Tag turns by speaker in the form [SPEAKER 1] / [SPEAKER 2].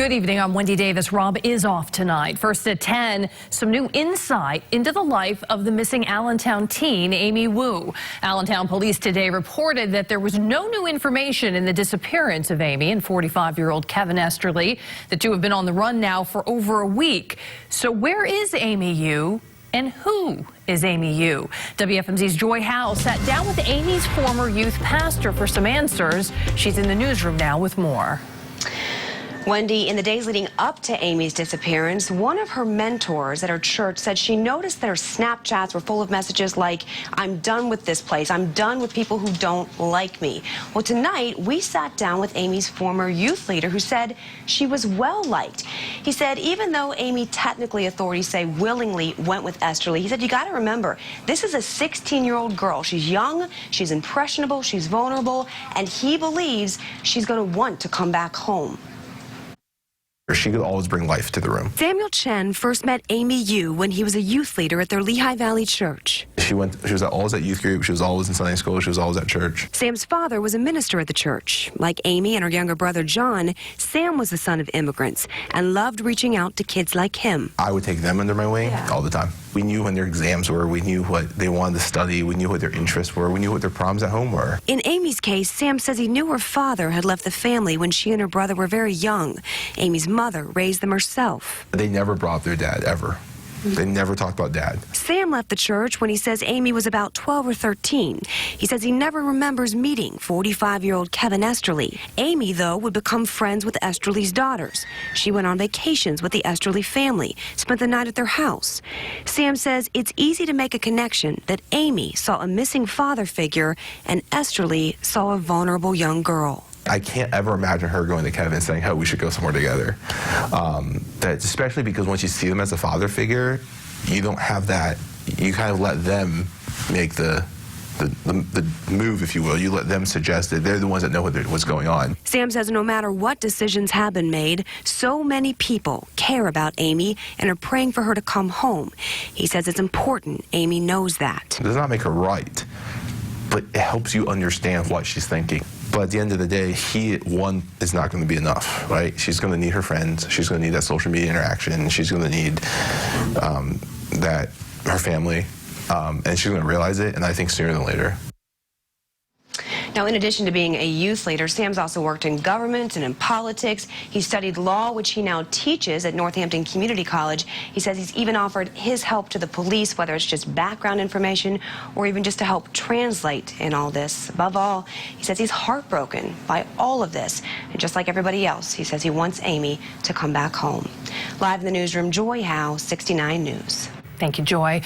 [SPEAKER 1] Good evening. I'm Wendy Davis. Rob is off tonight. First at 10, some new insight into the life of the missing Allentown teen, Amy Wu. Allentown police today reported that there was no new information in the disappearance of Amy and 45-year-old Kevin Esterly. The two have been on the run now for over a week. So where is Amy Wu? And who is Amy Wu? WFMZ's Joy House sat down with Amy's former youth pastor for some answers. She's in the newsroom now with more.
[SPEAKER 2] Wendy, in the days leading up to Amy's disappearance, one of her mentors at her church said she noticed that her Snapchats were full of messages like, "I'm done with this place. I'm done with people who don't like me." Well, tonight, we sat down with Amy's former youth leader who said she was well-liked. He said even though Amy, technically authorities say, willingly went with Esterly, he said, you got to remember, this is a 16-year-old girl. She's young, she's impressionable, she's vulnerable, and he believes she's going to want to come back home.
[SPEAKER 3] She could always bring life to the room.
[SPEAKER 2] Samuel Chen first met Amy Wu when he was a youth leader at their Lehigh Valley church.
[SPEAKER 3] She was always at youth group. She was always in Sunday school. She was always at church.
[SPEAKER 2] Sam's father was a minister at the church. Like Amy and her younger brother John, Sam was the son of immigrants and loved reaching out to kids like him.
[SPEAKER 3] I would take them under my wing all the time. We knew when their exams were. We knew what they wanted to study. We knew what their interests were. We knew what their problems at home were.
[SPEAKER 2] In Amy's case, Sam says he knew her father had left the family when she and her brother were very young. Amy's mother raised them herself.
[SPEAKER 3] They never brought up their dad, ever. They never talked about dad.
[SPEAKER 2] Sam left the church when he says Amy was about 12 or 13. He says he never remembers meeting 45-year-old Kevin Esterly. Amy, though, would become friends with Esterly's daughters. She went on vacations with the Esterly family, spent the night at their house. Sam says it's easy to make a connection that Amy saw a missing father figure and Esterly saw a vulnerable young girl.
[SPEAKER 3] I can't ever imagine her going to Kevin and saying, "Oh, we should go somewhere together." Especially because once you see them as a father figure, you don't have that. You kind of let them make the move, if you will. You let them suggest it. They're the ones that know what's going on.
[SPEAKER 2] Sam says no matter what decisions have been made, so many people care about Amy and are praying for her to come home. He says it's important Amy knows that.
[SPEAKER 3] It does not make her right, but it helps you understand what she's thinking. But at the end of the day, one is not going to be enough, right? She's going to need her friends. She's going to need that social media interaction. She's going to need her family, and she's going to realize it, and I think sooner than later.
[SPEAKER 2] Now, in addition to being a youth leader, Sam's also worked in government and in politics. He studied law, which he now teaches at Northampton Community College. He says he's even offered his help to the police, whether it's just background information or even just to help translate in all this. Above all, he says he's heartbroken by all of this. And just like everybody else, he says he wants Amy to come back home. Live in the newsroom, Joy Howe, 69 News.
[SPEAKER 1] Thank you, Joy.